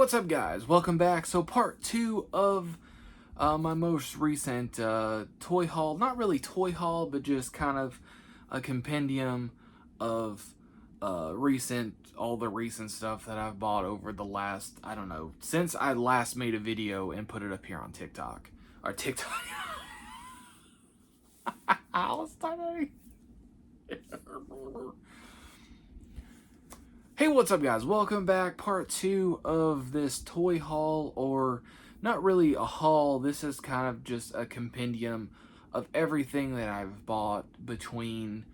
what's up, guys? Welcome back. So part 2 of my most recent toy haul. Not really toy haul, but just kind of a compendium of all the recent stuff that I've bought over the last, I don't know, since I last made a video and put it up here on TikTok. Or TikTok. Let's start already. Hey, what's up, guys? Welcome back. Part 2 of this toy haul, or not really a haul. This is kind of just a compendium of everything that I've bought between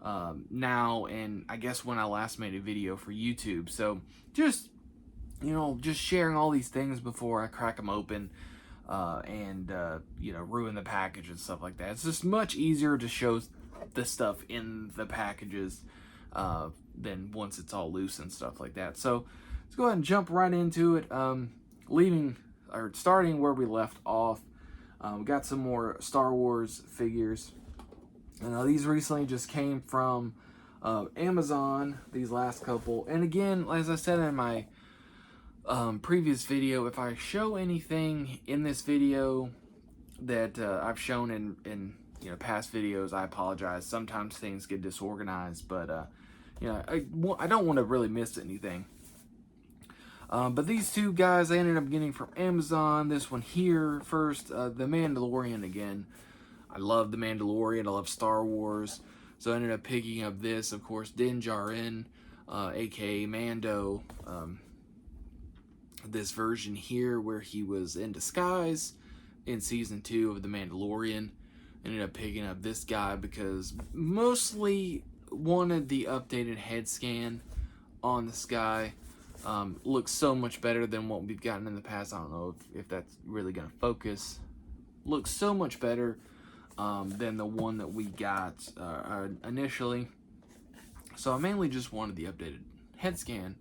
now and I guess when I last made a video for YouTube. So just, just sharing all these things before I crack them open and ruin the package and stuff like that. It's just much easier to show the stuff in the packages than once it's all loose and stuff like that. So let's go ahead and jump right into it. Starting where we left off. We got some more Star Wars figures. These recently just came from Amazon, these last couple. And again, as I said in my previous video, if I show anything in this video that I've shown in past videos, I apologize. Sometimes things get disorganized, but I don't want to really miss anything. But these two guys I ended up getting from Amazon. This one here first, The Mandalorian again. I love The Mandalorian. I love Star Wars. So I ended up picking up this, of course, Din Djarin, aka Mando. This version here where he was in disguise in season 2 of The Mandalorian. Ended up picking up this guy because mostly wanted the updated head scan on this guy. Looks so much better than what we've gotten in the past. I don't know if that's really going to focus. Looks so much better than the one that we got initially. So I mainly just wanted the updated head scan.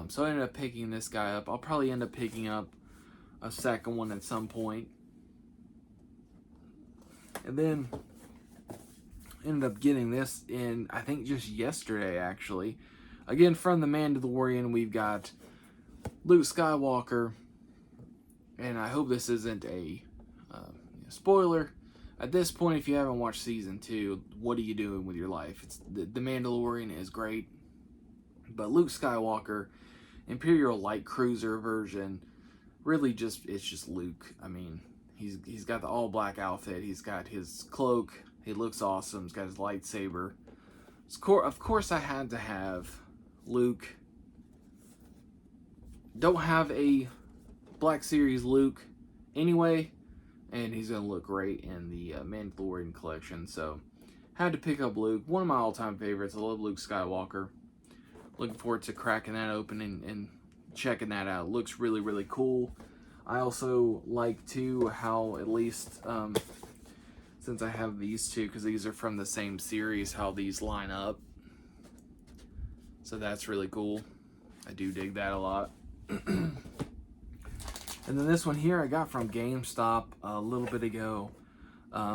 So I ended up picking this guy up. I'll probably end up picking up a second one at some point. And then ended up getting this in, I think, just yesterday, actually. Again, from The Mandalorian, we've got Luke Skywalker. And I hope this isn't a spoiler. At this point, if you haven't watched Season 2, what are you doing with your life? The Mandalorian is great. But Luke Skywalker, Imperial Light Cruiser version, really it's just Luke. I mean, he's got the all-black outfit. He's got his cloak. He looks awesome. He's got his lightsaber. Of course, I had to have Luke. Don't have a Black Series Luke anyway, and he's going to look great in the Mandalorian collection. So, had to pick up Luke. One of my all-time favorites. I love Luke Skywalker. Looking forward to cracking that open and checking that out. Looks really, really cool. I also like, too, how at least... since I have these two, because these are from the same series, how these line up. So that's really cool. I do dig that a lot. And then this one here I got from GameStop a little bit ago.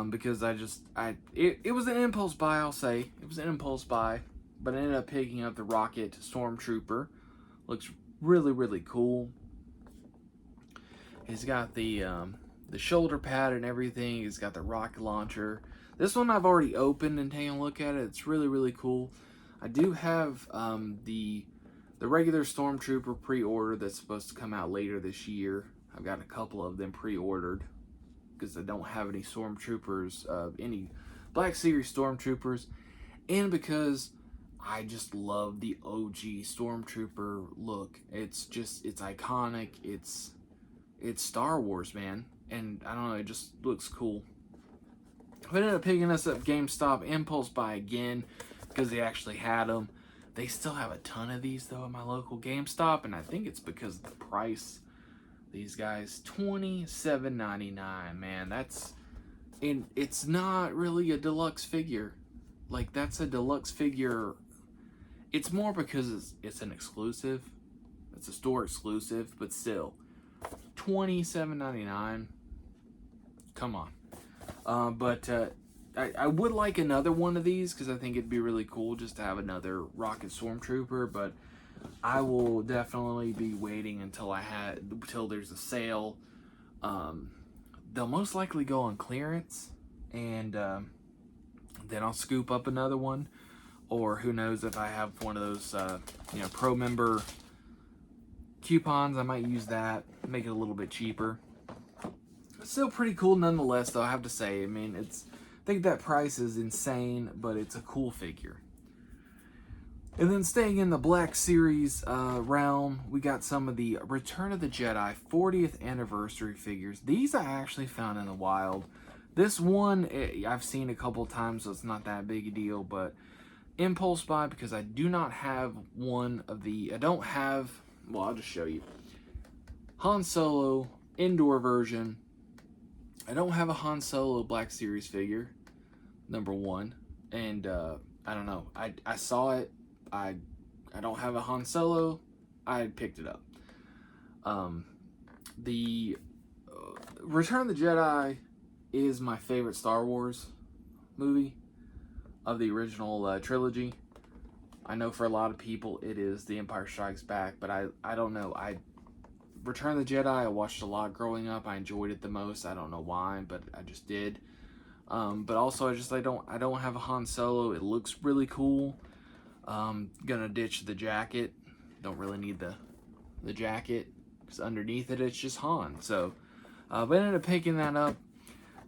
Because it was an impulse buy, I'll say. It was an impulse buy. But I ended up picking up the Rocket Stormtrooper. Looks really, really cool. He's got the shoulder pad and everything. He's got the rocket launcher. This one I've already opened and taken a look at it. It's really, really cool. I do have the regular Stormtrooper pre-order that's supposed to come out later this year. I've got a couple of them pre-ordered because I don't have any Stormtroopers, any Black Series Stormtroopers, and because I just love the OG Stormtrooper look. It's iconic. It's Star Wars, man. And I don't know, it just looks cool. I ended up picking this up GameStop impulse buy again because they actually had them. They still have a ton of these though at my local GameStop, and I think it's because of the price. These guys, $27.99, man. It's not really a deluxe figure. Like, that's a deluxe figure. It's more because it's an exclusive. It's a store exclusive, but still, $27.99. Come on. I would like another one of these because I think it'd be really cool just to have another Rocket Stormtrooper, but I will definitely be waiting until there's a sale. They'll most likely go on clearance, and then I'll scoop up another one, or who knows, if I have one of those pro member coupons, I might use that, make it a little bit cheaper. Still pretty cool nonetheless, though, I have to say. I mean, I think that price is insane, but it's a cool figure. And then staying in the Black Series realm, we got some of the Return of the Jedi 40th anniversary figures. These I actually found in the wild. This one I've seen a couple times, so it's not that big a deal, but impulse buy, because I do not have one of the, well, I'll just show you. Han Solo indoor version. I don't have a Han Solo Black Series figure, number one, and I don't know. I saw it. I don't have a Han Solo. I picked it up. The Return of the Jedi is my favorite Star Wars movie of the original trilogy. I know for a lot of people it is The Empire Strikes Back, but I don't know. Return of the Jedi, I watched a lot growing up. I enjoyed it the most. I don't know why, but I just did. But also I don't have a Han Solo. It looks really cool. Gonna ditch the jacket. Don't really need the jacket, because underneath it's just Han. So but I ended up picking that up.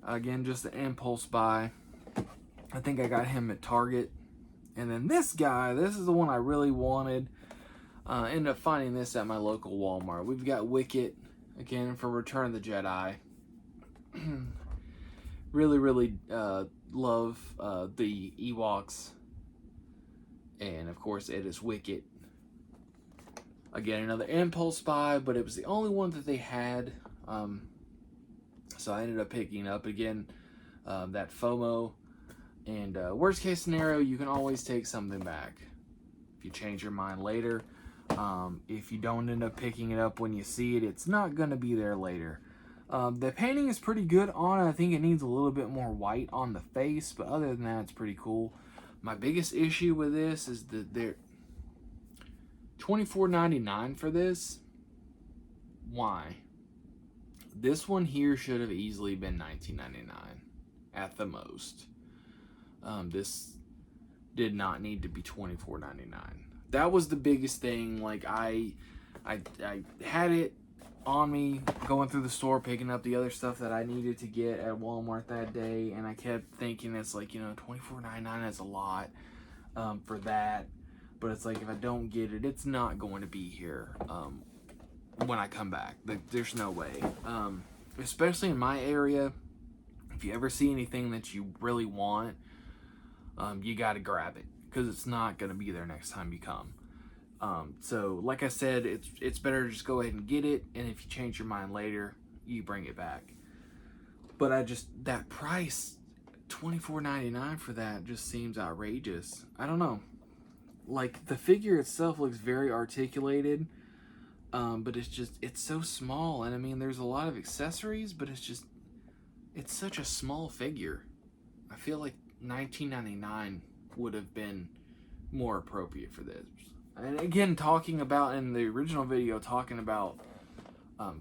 Again, just an impulse buy. I think I got him at Target. And then this guy, this is the one I really wanted. Ended up finding this at my local Walmart. We've got Wicket, again, for Return of the Jedi. Really love the Ewoks. And, of course, it is Wicket. Again, another impulse buy, but it was the only one that they had. So I ended up picking up, again, that FOMO. And worst case scenario, you can always take something back if you change your mind later. If you don't end up picking it up when you see it, it's not going to be there later. The painting is pretty good on it. I think it needs a little bit more white on the face, but other than that, it's pretty cool. My biggest issue with this is that they're $24.99 for this. Why? This one here should have easily been $19.99 at the most. This did not need to be $24.99. That was the biggest thing. Like I had it on me going through the store, picking up the other stuff that I needed to get at Walmart that day, and I kept thinking it's like, $24.99 is a lot for that, but it's like if I don't get it, it's not going to be here when I come back. There's no way. Especially in my area, if you ever see anything that you really want, you got to grab it, because it's not going to be there next time you come. So like I said, it's better to just go ahead and get it, and if you change your mind later, you bring it back. But that price, $24.99 for that, just seems outrageous. I don't know. Like, the figure itself looks very articulated, but it's so small, and I mean, there's a lot of accessories, but it's such a small figure. I feel like $19.99 would have been more appropriate for this. And again, talking about in the original video, talking about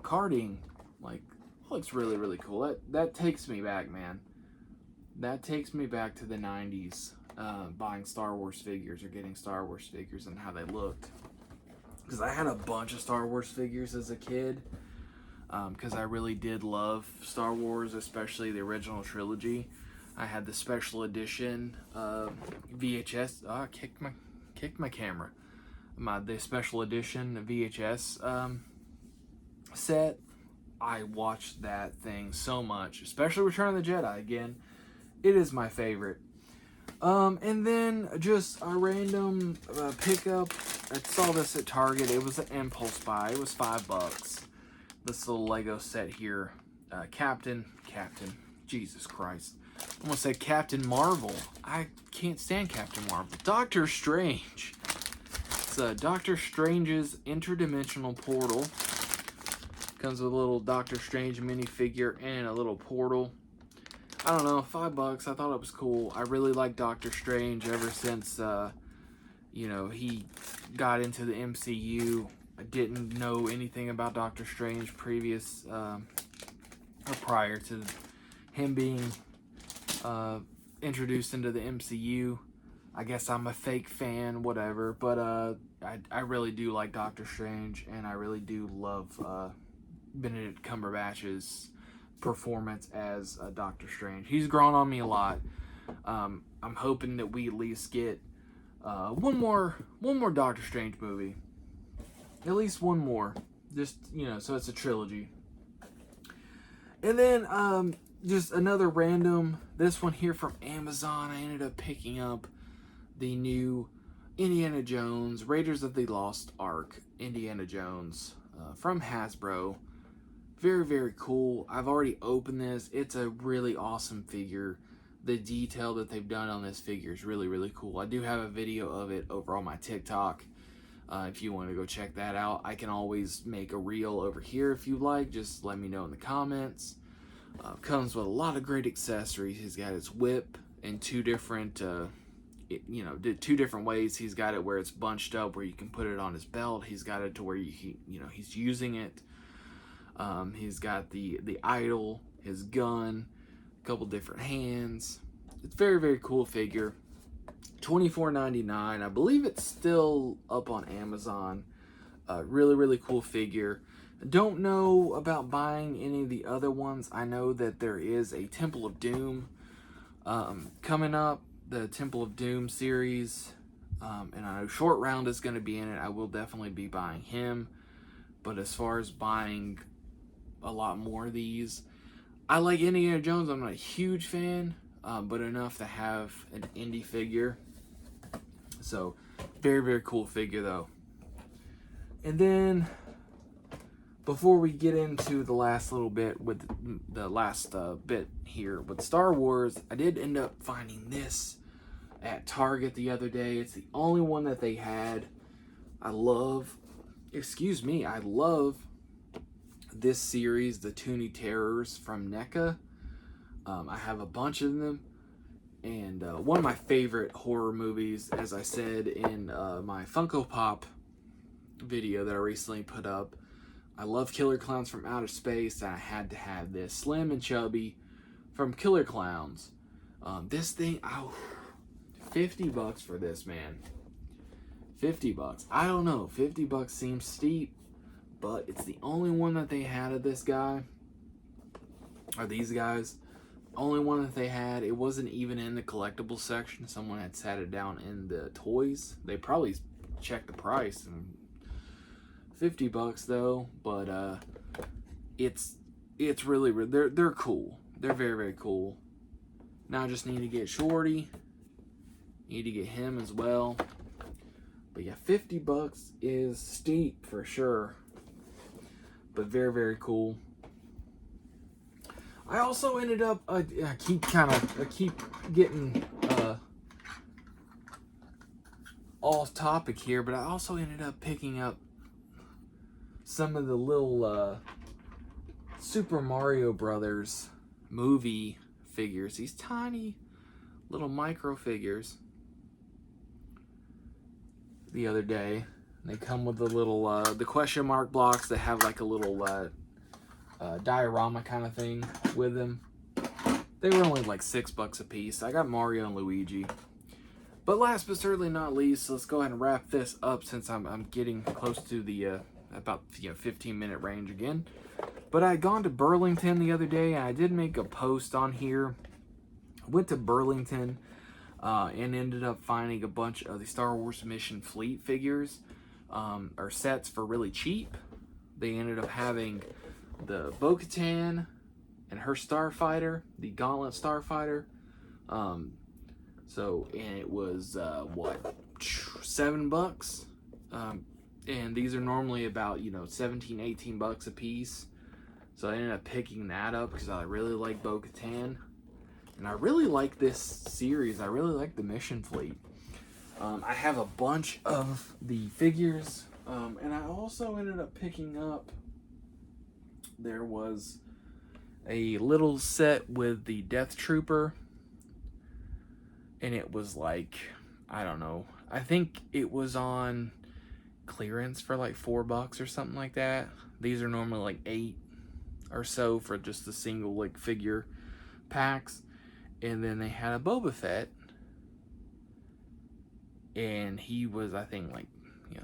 carding, like, looks really cool. That takes me back, man. That takes me back to the 90s, buying Star Wars figures or getting Star Wars figures and how they looked. Because I had a bunch of Star Wars figures as a kid, because I really did love Star Wars, especially the original trilogy. I had the special edition VHS. Oh, I kicked my camera. The special edition VHS set. I watched that thing so much, especially Return of the Jedi. Again, it is my favorite. And then just a random pickup. I saw this at Target. It was an impulse buy. It was $5. This little Lego set here. Captain. Jesus Christ. I'm gonna say Captain Marvel. I can't stand Captain Marvel. Doctor Strange. It's Doctor Strange's interdimensional portal. Comes with a little Doctor Strange minifigure and a little portal. I don't know, $5. I thought it was cool. I really like Doctor Strange ever since, he got into the MCU. I didn't know anything about Doctor Strange previous or prior to him being introduced into the MCU. I guess I'm a fake fan, whatever, but I really do like Doctor Strange, and I really do love Benedict Cumberbatch's performance as Doctor Strange. He's grown on me a lot. I'm hoping that we at least get one more Doctor Strange movie. At least one more. Just, you know, so it's a trilogy. And then just another random, this one here from Amazon. I ended up picking up the new Indiana Jones, Raiders of the Lost Ark, Indiana Jones from Hasbro. Very, very cool. I've already opened this. It's a really awesome figure. The detail that they've done on this figure is really, really cool. I do have a video of it over on my TikTok. If you want to go check that out, I can always make a reel over here if you like. Just let me know in the comments. Comes with a lot of great accessories. He's got his whip in two different, two different ways. He's got it where it's bunched up, where you can put it on his belt. He's got it to where he's using it. He's got the idol, his gun, a couple different hands. It's very, very cool figure. $24.99. I believe it's still up on Amazon. Really, really cool figure. Don't know about buying any of the other ones. I know that there is a Temple of Doom coming up, the Temple of Doom series, and I know Short Round is going to be in it. I will definitely be buying him. But as far as buying a lot more of these, I like Indiana Jones. I'm not a huge fan, but enough to have an indie figure. So, very, very cool figure though. And then, before we get into the last little bit with the last bit here with Star Wars, I did end up finding this at Target the other day. It's the only one that they had. I love this series, the Toony Terrors from NECA. I have a bunch of them. And one of my favorite horror movies, as I said in my Funko Pop video that I recently put up, I love Killer Clowns from Outer Space, and I had to have this Slim and Chubby from Killer Clowns. This thing, $50 for this, man. $50. I don't know, $50 seems steep, but it's the only one that they had of this guy, or these guys. Only one that they had. It wasn't even in the collectibles section. Someone had sat it down in the toys. They probably checked the price. And $50 though, but it's really, they're cool. They're very, very cool. Now I just need to get Shorty. Need to get him as well. But yeah, $50 is steep for sure. But very, very cool. I also ended up, I keep getting off topic here, but I also ended up picking up some of the little Super Mario Brothers movie figures. These tiny little micro figures. The other day, they come with the little the question mark blocks that have like a little diorama kind of thing with them. They were only like $6 a piece. I got Mario and Luigi. But last but certainly not least, let's go ahead and wrap this up since I'm getting close to the about 15-minute range again. But I had gone to Burlington the other day, and I did make a post on here. I went to Burlington and ended up finding a bunch of the Star Wars Mission Fleet figures or sets for really cheap. They ended up having the Bo-Katan and her starfighter, the Gauntlet starfighter. And it was what, $7. And these are normally about, $17-18 a piece. So I ended up picking that up because I really like Bo-Katan, and I really like this series. I really like the Mission Fleet. I have a bunch of the figures, and I also ended up picking up, there was a little set with the Death Trooper, and it was like, I don't know, I think it was on clearance for like $4 or something like that. These are normally like $8 or so for just a single like figure packs. And then they had a Boba Fett, and he was, I think, like, you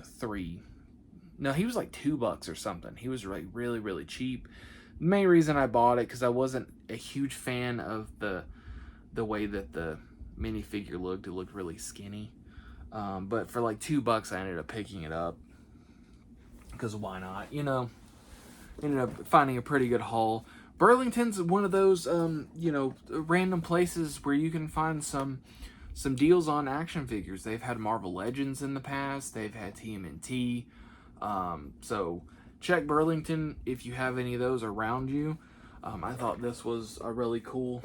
know, he was like $2 or something. He was like really, really cheap. The main reason I bought it because I wasn't a huge fan of the way that the minifigure looked. It looked really skinny. But for like $2, I ended up picking it up because why not? You know, ended up finding a pretty good haul. Burlington's one of those, you know, random places where you can find some deals on action figures. They've had Marvel Legends in the past. They've had TMNT. So check Burlington if you have any of those around you. I thought this was a really cool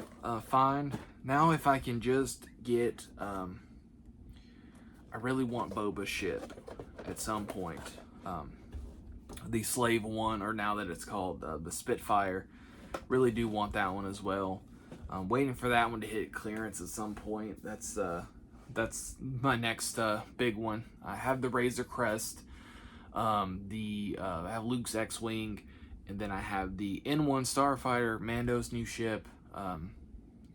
find. Now if I can just get, I really want Boba ship at some point. The Slave One, or now that it's called the Spitfire. Really do want that one as well. I'm waiting for that one to hit clearance at some point. That's my next big one. I have the Razor Crest. I have Luke's X-Wing, and then I have the N1 Starfighter, Mando's new ship,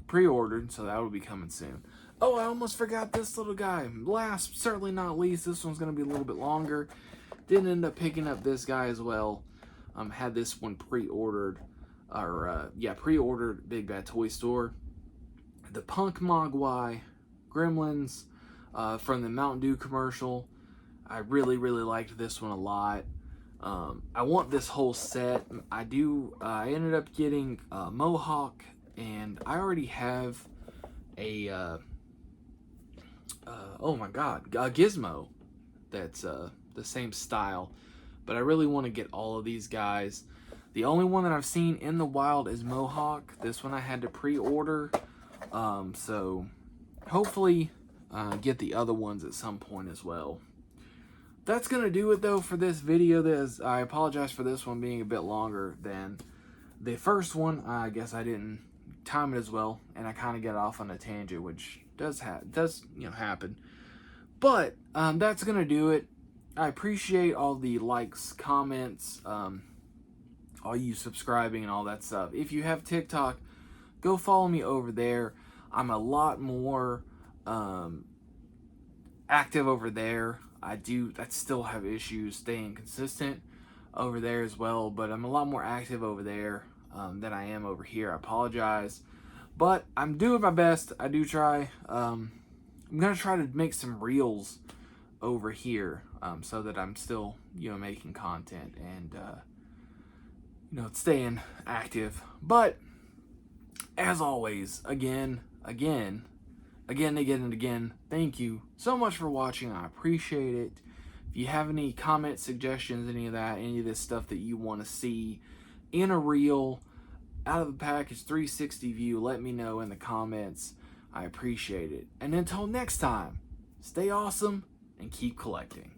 pre-ordered, so that will be coming soon. Oh, I almost forgot this little guy. Last, certainly not least, this one's going to be a little bit longer. Didn't end up picking up this guy as well. Had this one pre-ordered. Pre-ordered Big Bad Toy Store. The Punk Mogwai Gremlins from the Mountain Dew commercial. I really, really liked this one a lot. I want this whole set. I ended up getting Mohawk, and I already have a Gizmo that's the same style. But I really want to get all of these guys. The only one that I've seen in the wild is Mohawk. This one I had to pre-order. So hopefully get the other ones at some point as well. That's going to do it though for this video. I apologize for this one being a bit longer than the first one. I guess I didn't time it as well, and I kind of get off on a tangent, which does happen. But that's going to do it. I appreciate all the likes, comments, all you subscribing and all that stuff. If you have TikTok, go follow me over there. I'm a lot more active over there. I still have issues staying consistent over there as well, but I'm a lot more active over there than I am over here. I apologize, but I'm doing my best. I do try. I'm gonna try to make some reels over here so that I'm still, making content and staying active. But as always, again, thank you so much for watching. I appreciate it. If you have any comments, suggestions, any of this stuff that you want to see in a reel, out of the package 360 view, let me know in the comments. I appreciate it. And until next time, stay awesome and keep collecting.